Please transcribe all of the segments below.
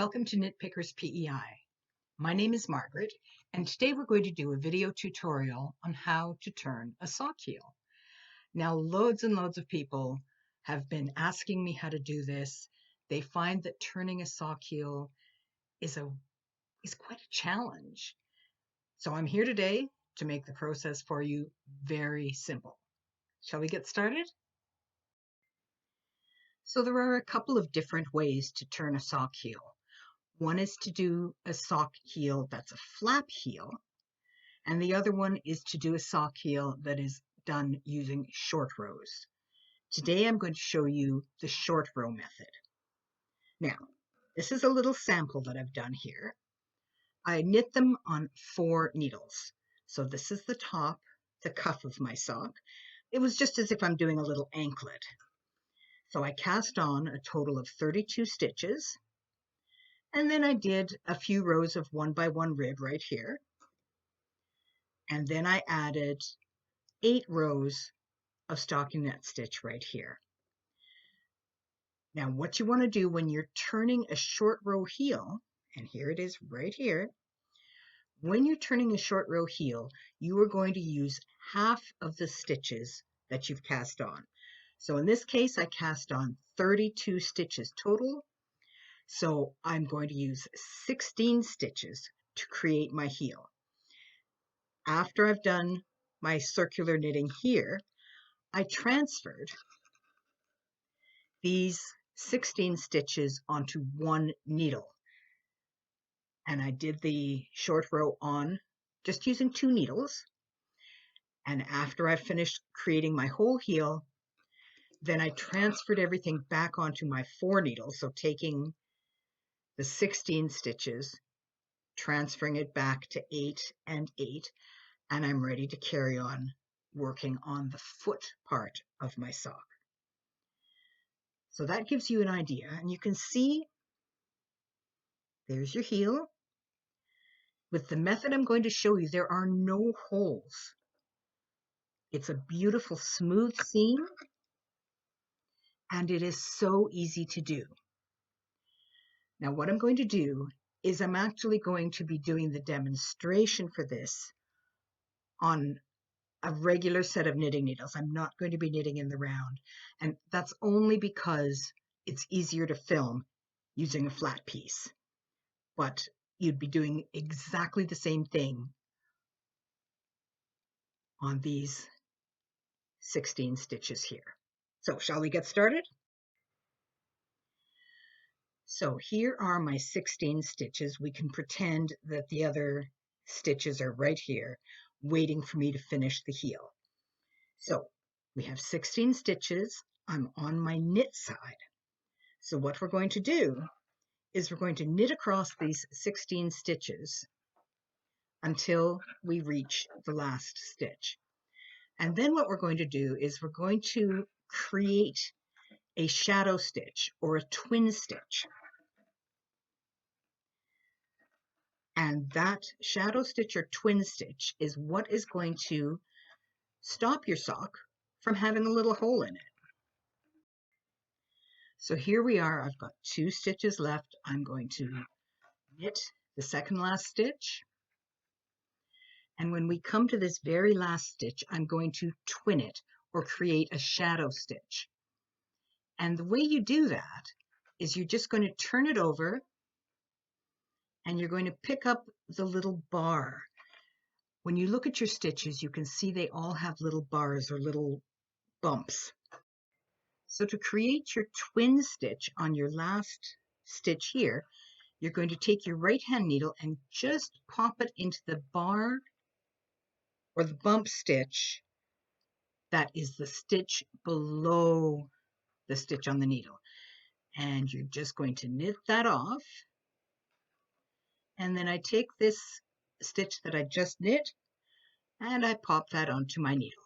Welcome to Knit Pickers PEI. My name is Margaret, and today we're going to do a video tutorial on how to turn a sock heel. Now, loads and loads of people have been asking me how to do this. They find that turning a sock heel is quite a challenge. So I'm here today to make the process for you very simple. Shall we get started? So there are a couple of different ways to turn a sock heel. One is to do a sock heel that's a flap heel, and the other one is to do a sock heel that is done using short rows. Today I'm going to show you the short row method. Now, this is a little sample that I've done here. I knit them on 4 needles. So this is the top, the cuff of my sock. It was just as if I'm doing a little anklet. So I cast on a total of 32 stitches. And then I did a few rows of 1 by 1 rib right here. And then I added 8 rows of stockinette stitch right here. Now what you want to do when you're turning a short row heel, and here it is right here, when you're turning a short row heel, you are going to use half of the stitches that you've cast on. So in this case, I cast on 32 stitches total. So I'm going to use 16 stitches to create my heel. After I've done my circular knitting here, I transferred these 16 stitches onto 1 needle. And I did the short row on just using 2 needles. And after I finished creating my whole heel, then I transferred everything back onto my 4 needles. So taking the 16 stitches, transferring it back to 8 and 8, and I'm ready to carry on working on the foot part of my sock. So that gives you an idea, and you can see there's your heel. With the method I'm going to show you, there are no holes. It's a beautiful smooth seam, and it is so easy to do. Now what I'm going to do is I'm actually going to be doing the demonstration for this on a regular set of knitting needles. I'm not going to be knitting in the round, and that's only because it's easier to film using a flat piece. But you'd be doing exactly the same thing on these 16 stitches here. So shall we get started? So here are my 16 stitches. We can pretend that the other stitches are right here, waiting for me to finish the heel. So we have 16 stitches. I'm on my knit side. So what we're going to do is we're going to knit across these 16 stitches until we reach the last stitch. And then what we're going to do is we're going to create a shadow stitch or a twin stitch. And that shadow stitch or twin stitch is what is going to stop your sock from having a little hole in it. So here we are. I've got 2 stitches left. I'm going to knit the second last stitch. And when we come to this very last stitch, I'm going to twin it or create a shadow stitch. And the way you do that is you're just going to turn it over and you're going to pick up the little bar. When you look at your stitches, you can see they all have little bars or little bumps. So to create your twin stitch on your last stitch here, you're going to take your right hand needle and just pop it into the bar or the bump stitch that is the stitch below the stitch on the needle. And you're just going to knit that off. And then I take this stitch that I just knit and I pop that onto my needle.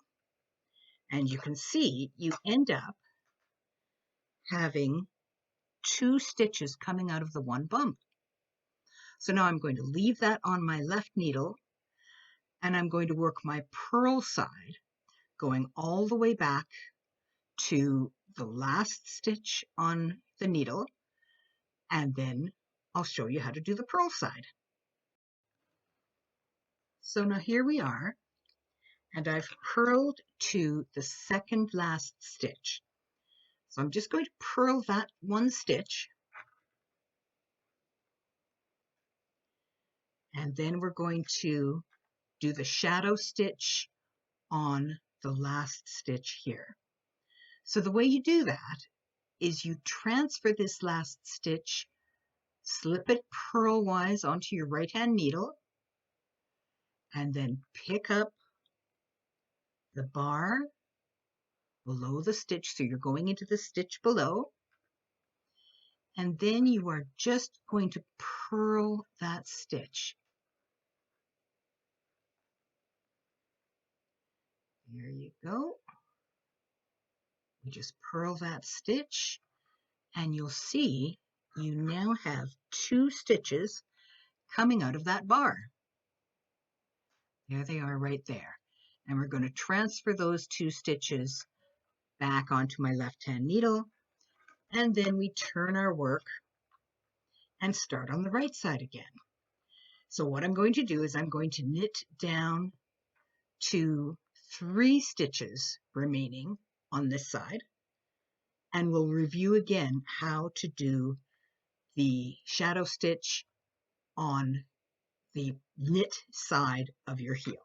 And you can see you end up having 2 stitches coming out of the one bump. So now I'm going to leave that on my left needle and I'm going to work my purl side going all the way back to the last stitch on the needle and then I'll show you how to do the purl side. So now here we are, and I've purled to the second last stitch. So I'm just going to purl that one stitch, and then we're going to do the shadow stitch on the last stitch here. So the way you do that is you transfer this last stitch, slip it purlwise onto your right hand needle, and then pick up the bar below the stitch, so you're going into the stitch below, and then you are just going to purl that stitch. There you go. You just purl that stitch, and you'll see you now have 2 stitches coming out of that bar. There they are right there. And we're going to transfer those 2 stitches back onto my left hand needle, and then we turn our work and start on the right side again. So what I'm going to do is I'm going to knit down to 3 stitches remaining on this side, and we'll review again how to do the shadow stitch on the knit side of your heel.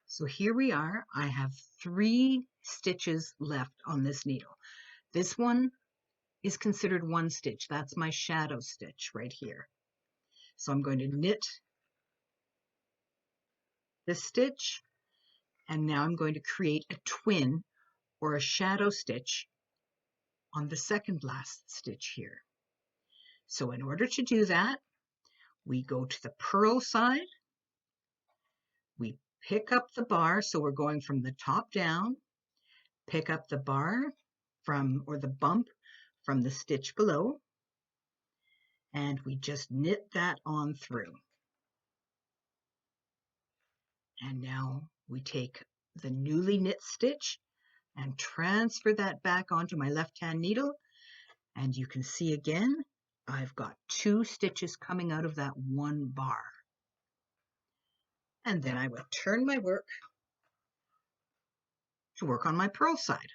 So here we are. I have 3 stitches left on this needle. This one is considered 1 stitch. That's my shadow stitch right here. So I'm going to knit this stitch, and now I'm going to create a twin or a shadow stitch on the second last stitch here. So in order to do that, we go to the purl side, we pick up the bar, so we're going from the top down, pick up the bar from, or the bump from the stitch below, and we just knit that on through. And now we take the newly knit stitch and transfer that back onto my left hand needle, and you can see again I've got 2 stitches coming out of that one bar. And then I will turn my work to work on my purl side.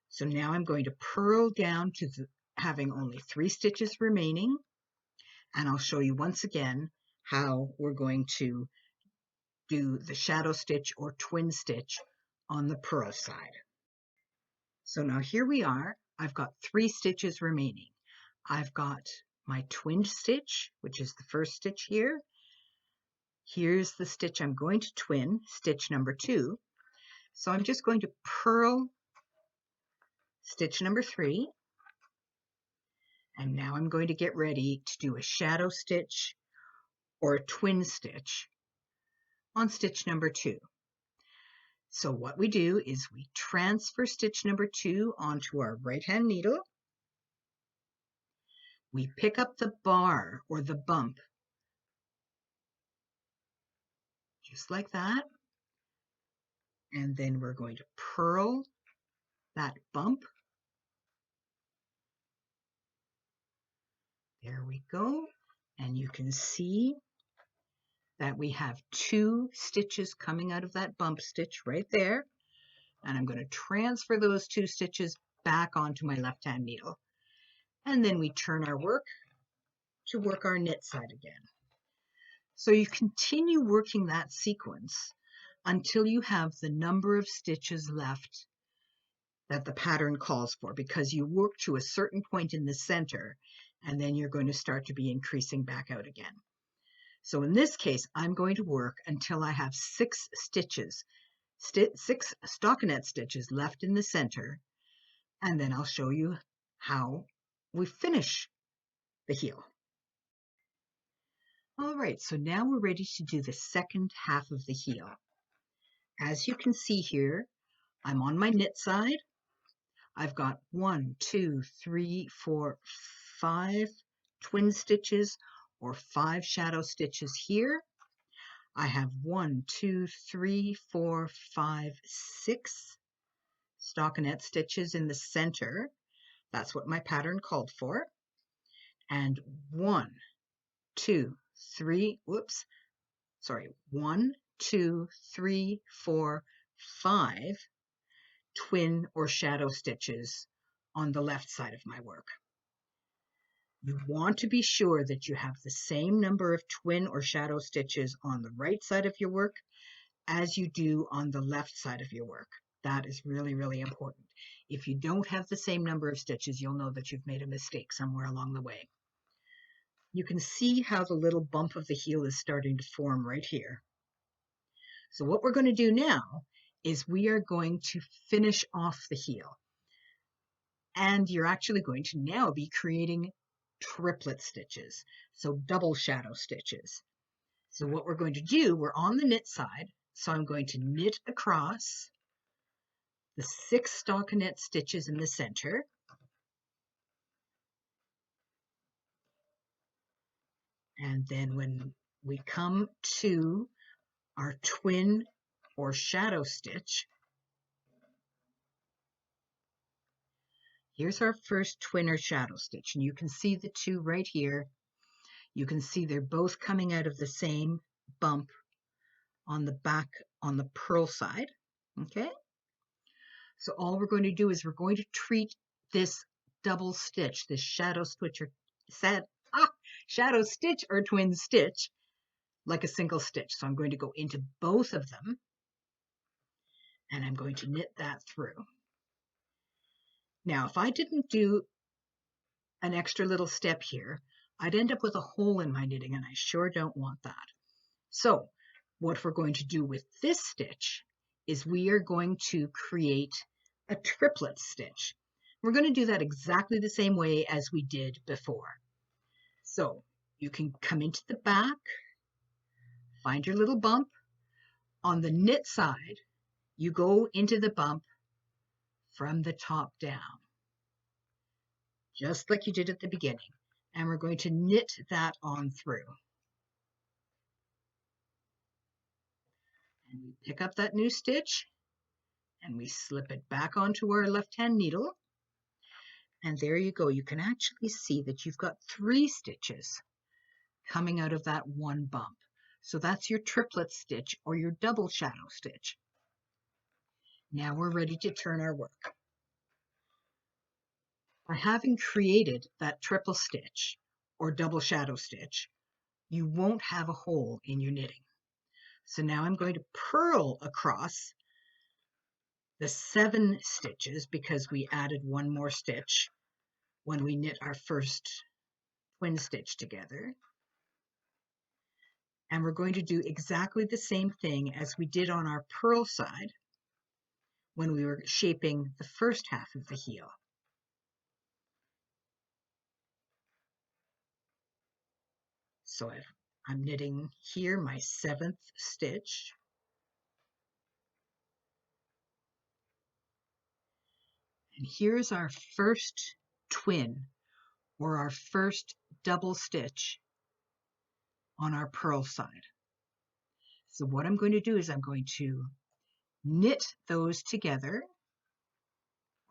So now I'm going to purl down to having only 3 stitches remaining, and I'll show you once again how we're going to do the shadow stitch or twin stitch on the purl side. So now here we are. I've got 3 stitches remaining. I've got my twin stitch, which is the first stitch here. Here's the stitch I'm going to twin, stitch number 2. So I'm just going to purl stitch number 3, and now I'm going to get ready to do a shadow stitch or a twin stitch on stitch number 2. So what we do is we transfer stitch number 2 onto our right hand needle. We pick up the bar or the bump, just like that, and then we're going to purl that bump. There we go, and you can see that we have 2 stitches coming out of that bump stitch right there, and I'm going to transfer those 2 stitches back onto my left hand needle, and then we turn our work to work our knit side again. So you continue working that sequence until you have the number of stitches left that the pattern calls for, because you work to a certain point in the center and then you're going to start to be increasing back out again. So in this case, I'm going to work until I have 6 stitches, 6 stockinette stitches left in the center, and then I'll show you how we finish the heel. All right, so now we're ready to do the second half of the heel. As you can see here, I'm on my knit side. I've got 1, 2, 3, 4, 5 twin stitches or 5 shadow stitches here. I have 1, 2, 3, 4, 5, 6 stockinette stitches in the center. That's what my pattern called for. and 1, 2, 3, whoops, sorry, 1, 2, 3, 4, 5 twin or shadow stitches on the left side of my work. You want to be sure that you have the same number of twin or shadow stitches on the right side of your work as you do on the left side of your work. That is really, really important. If you don't have the same number of stitches, you'll know that you've made a mistake somewhere along the way. You can see how the little bump of the heel is starting to form right here. So what we're going to do now is we are going to finish off the heel. And you're actually going to now be creating triplet stitches, so double shadow stitches. So what we're going to do, we're on the knit side, so I'm going to knit across the 6 stockinette stitches in the center, and then when we come to our twin or shadow stitch, here's our first twin or shadow stitch, and you can see the two right here. You can see they're both coming out of the same bump on the back on the purl side. Okay, so all we're going to do is we're going to treat this double stitch, this shadow stitch or twin stitch, like a single stitch. So I'm going to go into both of them and I'm going to knit that through. Now, if I didn't do an extra little step here, I'd end up with a hole in my knitting, and I sure don't want that. So what we're going to do with this stitch is we are going to create a triplet stitch. We're going to do that exactly the same way as we did before. So you can come into the back, find your little bump. On the knit side, you go into the bump from the top down, just like you did at the beginning. And we're going to knit that on through. And we pick up that new stitch and we slip it back onto our left-hand needle. And there you go. You can actually see that you've got 3 stitches coming out of that one bump. So that's your triplet stitch or your double shadow stitch. Now we're ready to turn our work. By having created that triple stitch or double shadow stitch, you won't have a hole in your knitting. So now I'm going to purl across the 7 stitches because we added one more stitch when we knit our first twin stitch together. And we're going to do exactly the same thing as we did on our purl side when we were shaping the first half of the heel. So I'm knitting here my 7th stitch. And here's our first twin or our first double stitch on our purl side. So what I'm going to do is I'm going to knit those together,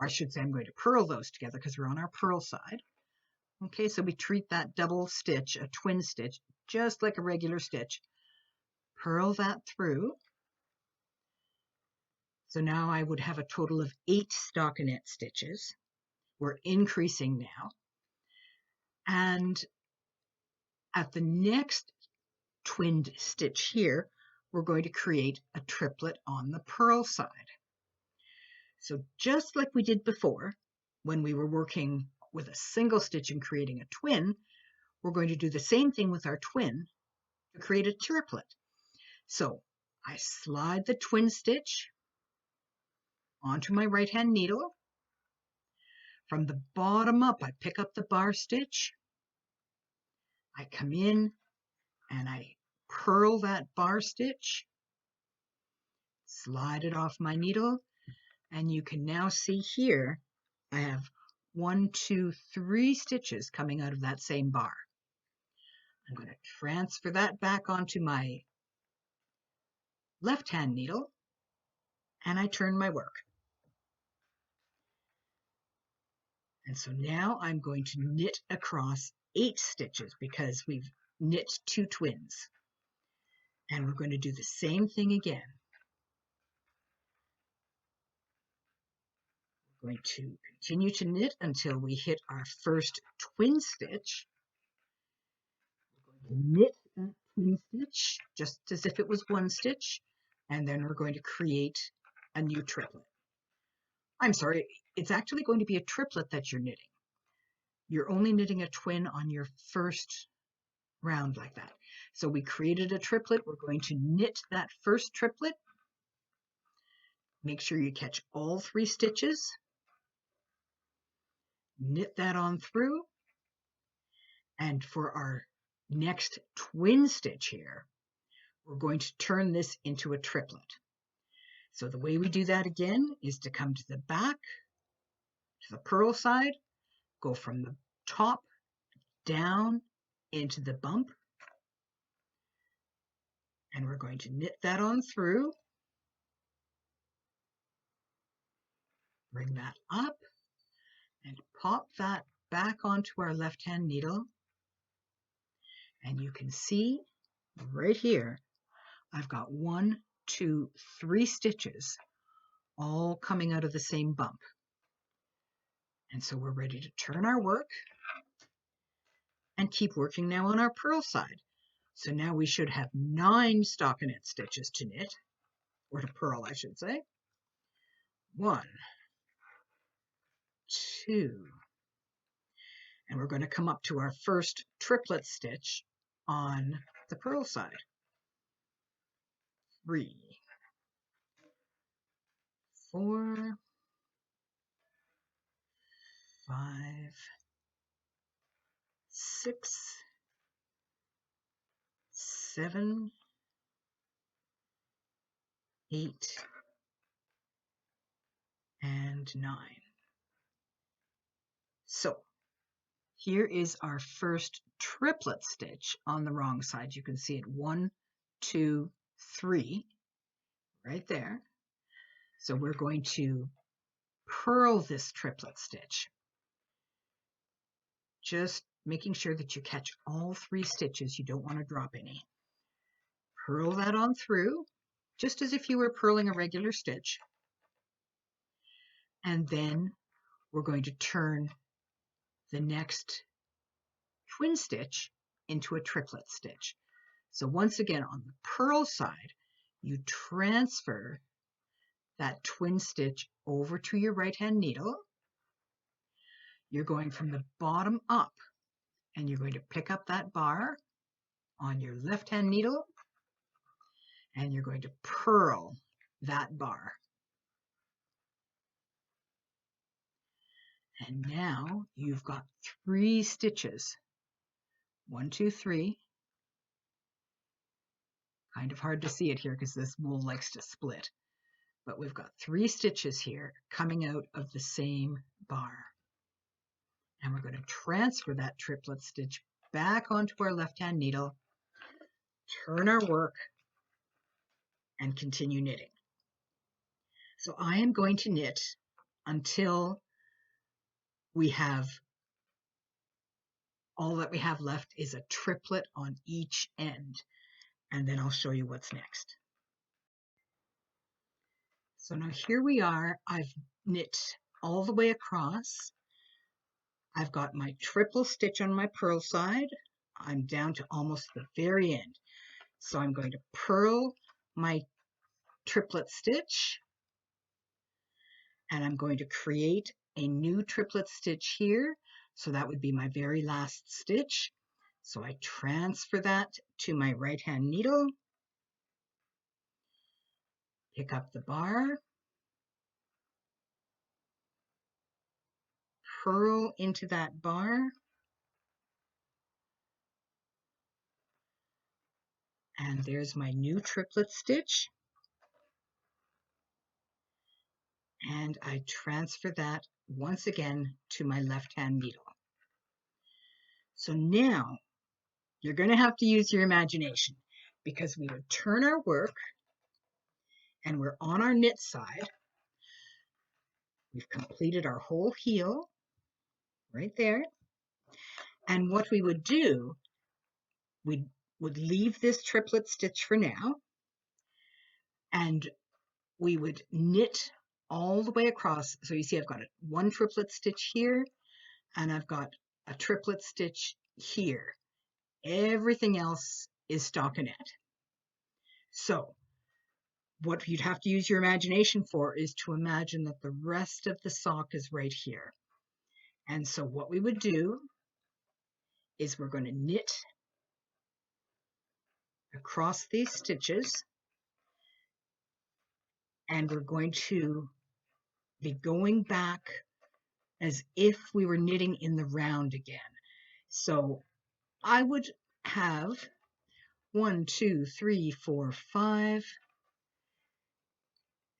or I should say I'm going to purl those together because we're on our purl side. Okay, so we treat that double stitch, a twin stitch, just like a regular stitch. Purl that through. So now I would have a total of 8 stockinette stitches. We're increasing now. And at the next twinned stitch here, we're going to create a triplet on the purl side. So just like we did before, when we were working with a single stitch and creating a twin, we're going to do the same thing with our twin to create a triplet. So I slide the twin stitch onto my right-hand needle. From the bottom up, I pick up the bar stitch. I come in and I purl that bar stitch, slide it off my needle, and you can now see here I have 1, 2, 3 stitches coming out of that same bar. I'm going to transfer that back onto my left-hand needle, and I turn my work. And so now I'm going to knit across 8 stitches because we've knit 2 twins. And we're going to do the same thing again. We're going to continue to knit until we hit our first twin stitch. We're going to knit that twin stitch just as if it was 1 stitch, and then we're going to create a new triplet. I'm sorry, it's actually going to be a triplet that you're knitting. You're only knitting a twin on your first round like that. So we created a triplet. We're going to knit that first triplet. Make sure you catch all 3 stitches. Knit that on through. And for our next twin stitch here, we're going to turn this into a triplet. So the way we do that again is to come to the back, to the purl side, go from the top down into the bump, and we're going to knit that on through, bring that up, and pop that back onto our left-hand needle. And you can see right here, I've got 1, 2, 3 stitches all coming out of the same bump. And so we're ready to turn our work and keep working now on our purl side. So now we should have 9 stockinette stitches to knit, or to purl, I should say. 1, 2, and we're going to come up to our first triplet stitch on the purl side. 3, 4, 5, 6, 7, 8, and 9. So here is our first triplet stitch on the wrong side. You can see it 1, 2, 3 right there. So we're going to purl this triplet stitch, just making sure that you catch all 3 stitches. You don't want to drop any. Purl that on through, just as if you were purling a regular stitch. And then we're going to turn the next twin stitch into a triplet stitch. So once again, on the purl side, you transfer that twin stitch over to your right-hand needle. You're going from the bottom up, and you're going to pick up that bar on your left-hand needle, and you're going to purl that bar. And now you've got 3 stitches. 1, 2, 3. Kind of hard to see it here because this wool likes to split. But we've got 3 stitches here coming out of the same bar. And we're going to transfer that triplet stitch back onto our left-hand needle, turn our work, and continue knitting. So I am going to knit until we have all that we have left is a triplet on each end, and then I'll show you what's next. So now here we are. I've knit all the way across. I've got my triple stitch on my purl side. I'm down to almost the very end. So I'm going to purl my triplet stitch, and I'm going to create a new triplet stitch here. So that would be my very last stitch. So I transfer that to my right-hand needle, pick up the bar, purl into that bar, and there's my new triplet stitch. And I transfer that once again to my left-hand needle. So now you're going to have to use your imagination, because we would turn our work and we're on our knit side. We've completed our whole heel right there. And what we would do, we would leave this triplet stitch for now, and we would knit all the way across. So you see I've got one triplet stitch here, and I've got a triplet stitch here. Everything else is stockinette. So what you'd have to use your imagination for is to imagine that the rest of the sock is right here. And so what we would do is we're going to knit across these stitches, and we're going to be going back as if we were knitting in the round again. So I would have 1, 2, 3, 4, 5,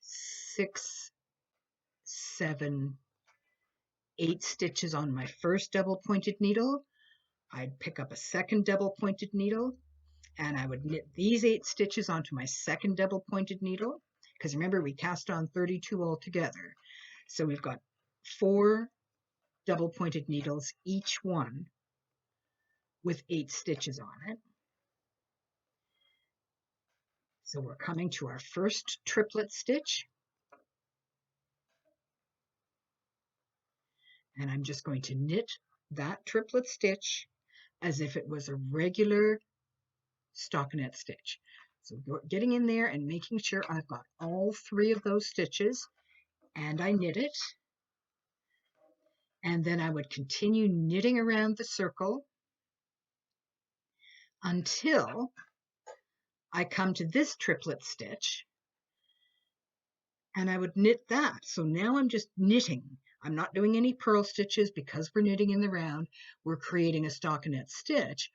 6, 7, 8 stitches on my first double pointed needle. I'd pick up a second double pointed needle, and I would knit these 8 stitches onto my second double pointed needle, because remember we cast on 32 altogether. So we've got 4 double pointed needles, each one with 8 stitches on it. So we're coming to our first triplet stitch, and I'm just going to knit that triplet stitch as if it was a regular stockinette stitch. So getting in there and making sure I've got all 3 of those stitches, and I knit it, and then I would continue knitting around the circle until I come to this triplet stitch, and I would knit that. So now I'm just knitting. I'm not doing any purl stitches because we're knitting in the round. We're creating a stockinette stitch,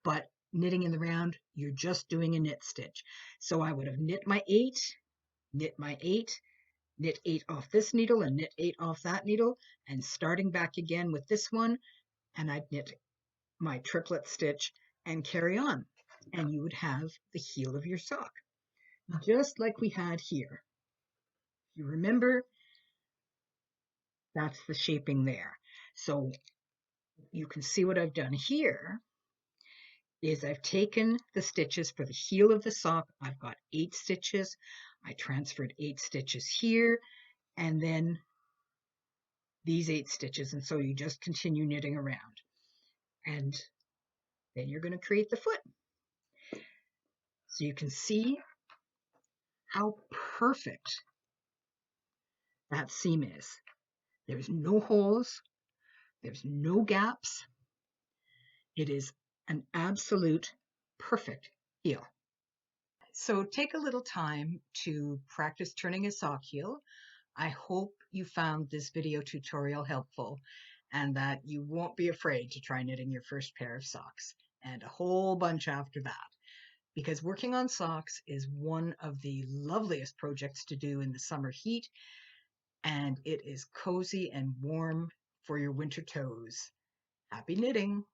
but knitting in the round, you're just doing a knit stitch. So I would have knit my 8, knit my 8, knit 8 off this needle and knit 8 off that needle, and starting back again with this one, and I'd knit my triplet stitch and carry on, and you would have the heel of your sock, just like we had here. You remember, that's the shaping there. So you can see what I've done here is I've taken the stitches for the heel of the sock. I've got 8 stitches. I transferred 8 stitches here, and then these 8 stitches, and so you just continue knitting around, and then you're going to create the foot. So you can see how perfect that seam is. There's no holes, there's no gaps. It is an absolute perfect heel. So take a little time to practice turning a sock heel. I hope you found this video tutorial helpful and that you won't be afraid to try knitting your first pair of socks, and a whole bunch after that, because working on socks is one of the loveliest projects to do in the summer heat, and it is cozy and warm for your winter toes. Happy knitting!